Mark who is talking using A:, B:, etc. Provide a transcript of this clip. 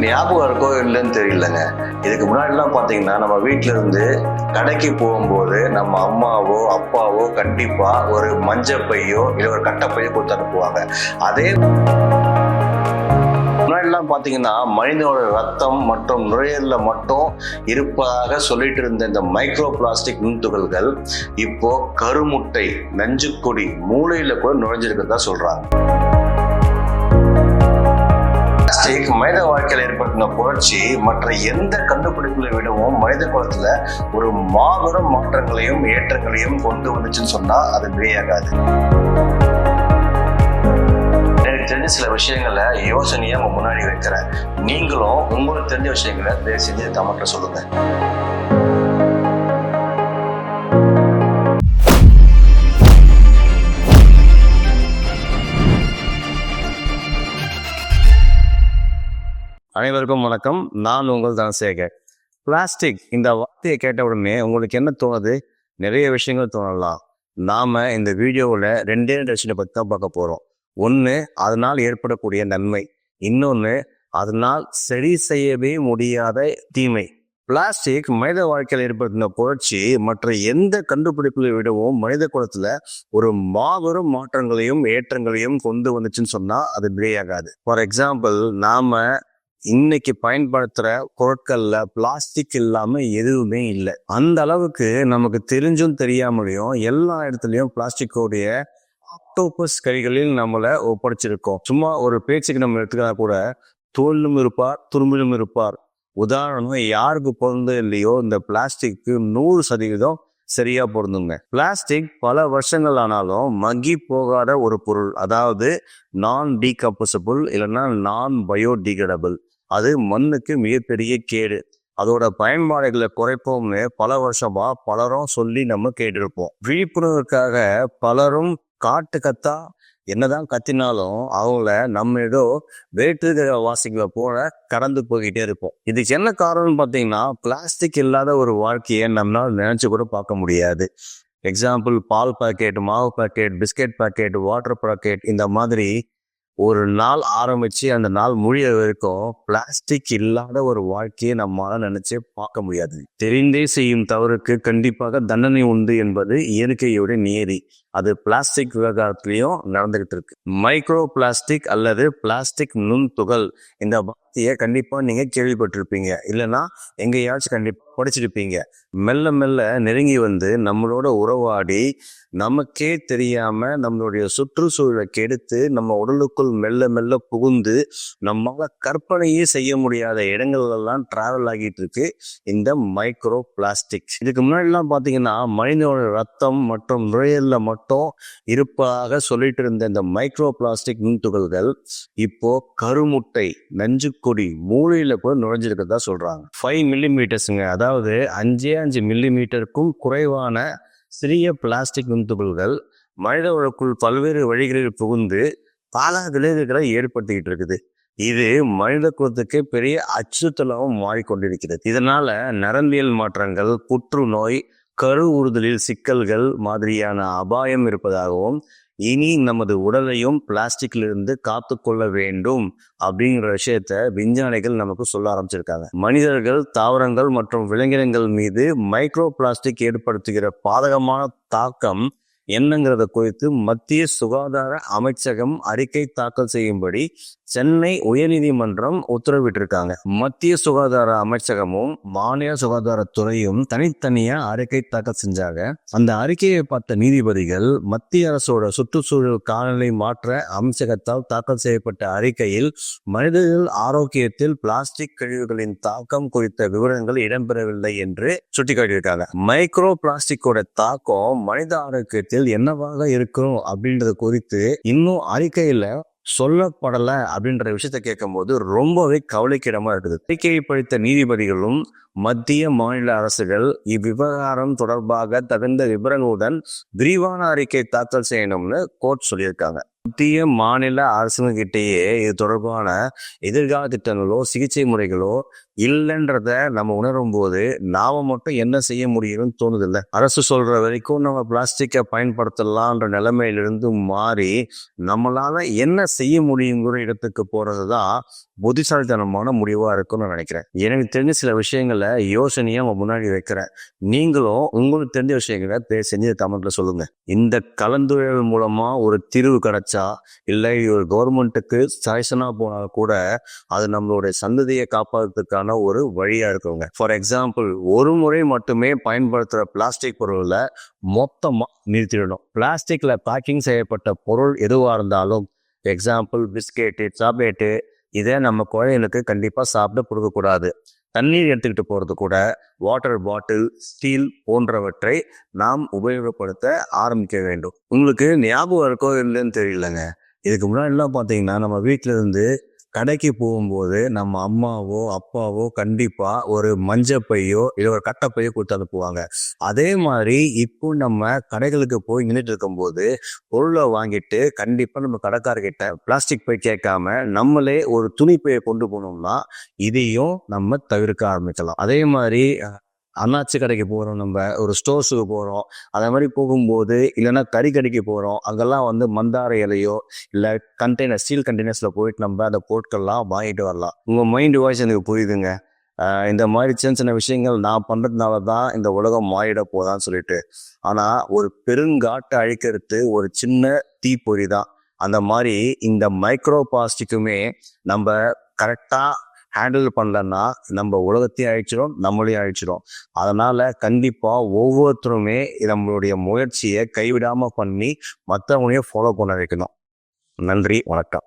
A: ஞாபகம் இருக்கோ இல்லைன்னு தெரியலங்க. இதுக்கு முன்னாடிலாம் பார்த்தீங்கன்னா, நம்ம வீட்ல இருந்து கடைக்கு போகும்போது, நம்ம அம்மாவோ, அப்பாவோ கண்டிப்பா ஒரு மஞ்ச பையோ, இல்ல ஒரு கட்ட பையோ குடுத்து அனுப்புவாங்க. அதே முன்னாடிலாம் பார்த்தீங்கன்னா, மனிதனோட ரத்தம் மற்றும் நுரையீரல்ல மட்டும் இருப்பதாக சொல்லிட்டு இருந்த இந்த மைக்ரோ பிளாஸ்டிக் நுண்துகள்கள், இப்போ கருமுட்டை, நஞ்சுக்கொடி, மூளையில கூட நுழைஞ்சிருக்கிறதா சொல்றாங்க. பிளாஸ்டிக் மனித வாழ்க்கையில் ஏற்படுத்தின புரட்சி மற்ற எந்த கண்டுபிடிப்புகளை விடவும் மனித குலத்துல ஒரு மாபெரும் மாற்றங்களையும் ஏற்றங்களையும் கொண்டு வந்துச்சுன்னு சொன்னா அது மிகையாகாது. எனக்கு தெரிஞ்ச சில விஷயங்களை யோசனையா உங்க முன்னாடி வைக்கிறேன். நீங்களும் உங்களுக்கு தெரிஞ்ச விஷயங்களை தயவு செஞ்சு கமெண்ட்ல சொல்லுங்க. அனைவருக்கும் வணக்கம். நான் உங்கள் தனசேகர். பிளாஸ்டிக் இந்த வார்த்தையை கேட்ட உடனே உங்களுக்கு என்ன தோணுது? நிறைய விஷயங்கள் தோணலாம். நாம இந்த வீடியோவில் ரெண்டே விஷயத்தை பற்றி தான் பார்க்க போறோம். ஒன்று, அதனால் ஏற்படக்கூடிய நன்மை. இன்னொன்று, அதனால் சரி செய்யவே முடியாத தீமை. பிளாஸ்டிக் மனித வாழ்க்கையில் ஏற்படுத்தின புரட்சி மற்ற எந்த கண்டுபிடிப்புகளை விடவும் மனித குலத்துல ஒரு மாபெரும் மாற்றங்களையும் ஏற்றங்களையும் கொண்டு வந்துச்சுன்னு சொன்னா அது மிகையாகாது. ஃபார் எக்ஸாம்பிள், நாம இன்னைக்கு பயன்படுத்துற பொருட்கள்ல பிளாஸ்டிக் இல்லாம எதுவுமே இல்லை. அந்த அளவுக்கு நமக்கு தெரிஞ்சும் தெரியாமலையும் எல்லா இடத்துலயும் பிளாஸ்டிக்கோடைய ஆக்டோபஸ் கைகளில் நம்மளை ஒப்படைச்சிருக்கோம். சும்மா ஒரு பேச்சுக்கு நம்ம எடுத்துக்கிட்டா கூட தோளிலும் இருப்பார் துரும்பிலும் இருப்பார். உதாரணம், யாருக்கு பொருந்தோ இல்லையோ இந்த பிளாஸ்டிக்கு 100% சரியா பொருந்துங்க. பிளாஸ்டிக் பல வருஷங்கள் ஆனாலும் மக்கி போகாத ஒரு பொருள், அதாவது நான் டீகம்போசபிள் இல்லைன்னா நான் பயோடிகிரேடபிள். அது மண்ணுக்கு மிகப்பெரிய கேடு. அதோட பயன்பாடுகளை குறைப்போம்னு பல வருஷமா பலரும் சொல்லி நம்ம கேட்டிருப்போம். விழிப்புணர்வுக்காக பலரும் காட்டு கத்தா என்னதான் கத்தினாலும் அவங்கள நம்ம ஏதோ வேற்று வாசிகளை போல கடந்து போய்கிட்டே இருப்போம். இதுக்கு என்ன காரணம்னு பார்த்தீங்கன்னா, பிளாஸ்டிக் இல்லாத ஒரு வாழ்க்கையை நம்மளால நினைச்சு கூட பார்க்க முடியாது. எக்ஸாம்பிள், பால் பாக்கெட், மாவு packet, biscuit packet, water packet, இந்த மாதிரி ஒரு நாள் ஆரம்பிச்சு அந்த நாள் முடிய வரைக்கும் பிளாஸ்டிக் இல்லாத ஒரு வாழ்க்கையை நம்மளால நினைச்சே பார்க்க முடியாது. தெரிந்தே செய்யும் தவறுக்கு கண்டிப்பாக தண்டனை உண்டு என்பது இயற்கையோட நியதி. அது பிளாஸ்டிக் விவகாரத்திலையும் நடந்துகிட்டு இருக்கு. மைக்ரோ பிளாஸ்டிக் அல்லது பிளாஸ்டிக் நுண்துகள், இந்த வார்த்தையை கண்டிப்பா நீங்க கேள்விப்பட்டிருப்பீங்க, இல்லைன்னா எங்கேயாச்சும் கண்டிப்பா படிச்சிருப்பீங்க. மெல்ல மெல்ல நெருங்கி வந்து நம்மளோட உறவாடி நமக்கே தெரியாம நம்மளுடைய சுற்றுச்சூழலை கெடுத்து நம்ம உடலுக்குள் மெல்ல மெல்ல புகுந்து நம்மளால கற்பனையே செய்ய முடியாத இடங்கள்லாம் டிராவல் ஆகிட்டு இருக்கு இந்த மைக்ரோ பிளாஸ்டிக். இதுக்கு முன்னாடி எல்லாம் பாத்தீங்கன்னா, மனிதனோட ரத்தம் மற்றும் நுரையீரல்ல மட்டும் இருப்பதாக சொல்லிட்டு இருந்த இந்த மைக்ரோ பிளாஸ்டிக் நுண்துகள்கள் இப்போ கருமுட்டை, நஞ்சுக்கொடி, மூளையில கூட நுழைஞ்சிருக்கிறதா சொல்றாங்க. 5 மில்லிமீட்டர்ஸுங்க, அதாவது 5 மில்லிமீட்டருக்கும் குறைவான சிறிய பிளாஸ்டிக் நுண்துகள்கள் மனித உடலுக்குள் பல்வேறு வழிகளில் புகுந்து பல விளைவுகளை ஏற்படுத்திக்கிட்டு இருக்குது. இது மனித குலத்துக்கு பெரிய அச்சுறுத்தலாகவும் மாறிக்கொண்டிருக்கிறது. இதனால நரம்பியல் மாற்றங்கள், புற்றுநோய், கரு உறுதலில் சிக்கல்கள் மாதிரியான அபாயம் இருப்பதாகவும், இனி நமது உடலையும் பிளாஸ்டிக்லிருந்து காத்து கொள்ள வேண்டும் அப்படிங்கிற விஷயத்த விஞ்ஞானிகள் நமக்கு சொல்ல ஆரம்பிச்சிருக்காங்க. மனிதர்கள், தாவரங்கள் மற்றும் விலங்கினங்கள் மீது மைக்ரோ பிளாஸ்டிக் ஏற்படுத்துகிற பாதகமான தாக்கம் என்னங்கிறத குறித்து மத்திய சுகாதார அமைச்சகம் அறிக்கை தாக்கல் செய்யும்படி சென்னை உயர்நீதிமன்றம் உத்தரவிட்டிருக்காங்க. மத்திய சுகாதார அமைச்சகமும் மாநில சுகாதாரத்துறையும் தனித்தனியா அறிக்கை தாக்கல் செஞ்சாங்க. அந்த அறிக்கையை பார்த்த நீதிபதிகள் மத்திய அரசோட சுற்றுச்சூழல் காலநிலை மாற்ற அமைச்சகத்தால் தாக்கல் செய்யப்பட்ட அறிக்கையில் மனிதர்கள் ஆரோக்கியத்தில் பிளாஸ்டிக் கழிவுகளின் தாக்கம் குறித்த விவரங்கள் இடம்பெறவில்லை என்று சுட்டிக்காட்டியிருக்காங்க. மைக்ரோ பிளாஸ்டிக்கோட தாக்கம் மனித ஆரோக்கியத்தில் என்னவாக இருக்கும் அப்படின்றது குறித்து இன்னும் அறிக்கையில சொல்லப்படல அப்படின்ற விஷயத்த கேட்கும் போது ரொம்பவே கவலைக்கிடமா இருக்குது. அறிக்கையை படித்த நீதிபதிகளும் மத்திய மாநில அரசுகள் இவ்விவகாரம் தொடர்பாக தகுந்த விவரங்களுடன் விரிவான அறிக்கை தாக்கல் செய்யணும்னு கோர்ட் சொல்லியிருக்காங்க. மத்திய மாநில அரசுங்கிட்டேயே இது தொடர்பான எதிர்கால திட்டங்களோ சிகிச்சை முறைகளோ இல்லைன்றத நம்ம உணரும் போது நாம மட்டும் என்ன செய்ய முடியும்னு தோணுது இல்லை. அரசு சொல்ற வரைக்கும் நம்ம பிளாஸ்டிக்கை பயன்படுத்தலான்ற நிலைமையிலிருந்து மாறி நம்மளால என்ன செய்ய முடியுங்கிற இடத்துக்கு போறதுதான் புத்திசாலித்தனமான முடிவா இருக்கும்னு நான் நினைக்கிறேன். எனக்கு தெரிஞ்ச சில விஷயங்களை யோசனையா அவங்க முன்னாடி வைக்கிறேன். நீங்களும் உங்களுக்கு தெரிஞ்ச விஷயங்களை செஞ்சு கமெண்ட்ல சொல்லுங்க. இந்த கலந்துரையாடல் மூலமா ஒரு தீர்வு கிடைச்சா இல்லை ஒரு கவர்மெண்ட்டுக்கு சாய்சனா போனா கூட அது நம்மளுடைய சந்ததியை காப்பாற்றுறதுக்கான ஒரு வழியா இருக்குங்க. ஃபார் எக்ஸாம்பிள், ஒரு முறை மட்டுமே பயன்படுத்துற பிளாஸ்டிக் பொருள்ல மொத்தமா நிறுத்திடணும். பிளாஸ்டிக்ல பேக்கிங் செய்யப்பட்ட பொருள் எதுவா இருந்தாலும், எக்ஸாம்பிள் பிஸ்கெட்டு, சாக்லேட்டு, இதை நம்ம குழந்தைகளுக்கு கண்டிப்பா சாப்பிட கொடுக்கக்கூடாது. தண்ணீர் எடுத்துக்கிட்டு போறது கூட வாட்டர் பாட்டில், ஸ்டீல் போன்றவற்றை நாம் உபயோகப்படுத்த ஆரம்பிக்க வேண்டும். உங்களுக்கு ஞாபகம் இருக்கோ இல்லைன்னு தெரியலங்க. இதுக்கு முன்னாடிலாம் பார்த்தீங்கன்னா நம்ம வீட்டில இருந்து கடைக்கு போகும்போது நம்ம அம்மாவோ அப்பாவோ கண்டிப்பா ஒரு மஞ்சப்பையோ இல்லை ஒரு கட்டைப்பையோ கொடுத்து அனுப்புவாங்க. அதே மாதிரி இப்போ நம்ம கடைகளுக்கு போய் நின்றுட்டு இருக்கும்போது பொருளை வாங்கிட்டு கண்டிப்பா நம்ம கடைக்காரர்கிட்ட பிளாஸ்டிக் பை கேட்காம நம்மளே ஒரு துணி பையை கொண்டு போனோம்னா இதையும் நம்ம தவிர்க்க ஆரம்பிக்கலாம். அதே மாதிரி அண்ணாச்சி கடைக்கு போகிறோம், நம்ம ஒரு ஸ்டோர்ஸுக்கு போகிறோம், அதே மாதிரி போகும்போது இல்லைன்னா கறிக்கடைக்கு போகிறோம், அங்கெல்லாம் வந்து மந்தார இலையோ இல்லை கண்டெய்னர் ஸ்டீல் கண்டெய்னர்ஸில் போயிட்டு நம்ம அந்த பொருட்கள்லாம் வாங்கிட்டு வரலாம். உங்கள் மைண்ட் வாய்ஸ் எனக்கு புரியுதுங்க. இந்த மாதிரி சின்ன சின்ன விஷயங்கள் நான் பண்ணுறதுனால தான் இந்த உலகம் மாறிட போதான்னு சொல்லிட்டு. ஆனால் ஒரு பெருங்காட்டை அழிக்கிறது ஒரு சின்ன தீப்பொறி தான். அந்த மாதிரி இந்த மைக்ரோ பிளாஸ்டிக்குமே நம்ம கரெக்டாக ஹேண்டில் பண்ணலன்னா நம்ம உலகத்தையும் அழிச்சிடும், நம்மளையும் அழிச்சிடும். அதனால கண்டிப்பா ஒவ்வொருத்தருமே நம்மளுடைய முயற்சியை கைவிடாம பண்ணி மற்றவங்களையும் ஃபாலோ பண்ண வைக்கணும். நன்றி, வணக்கம்.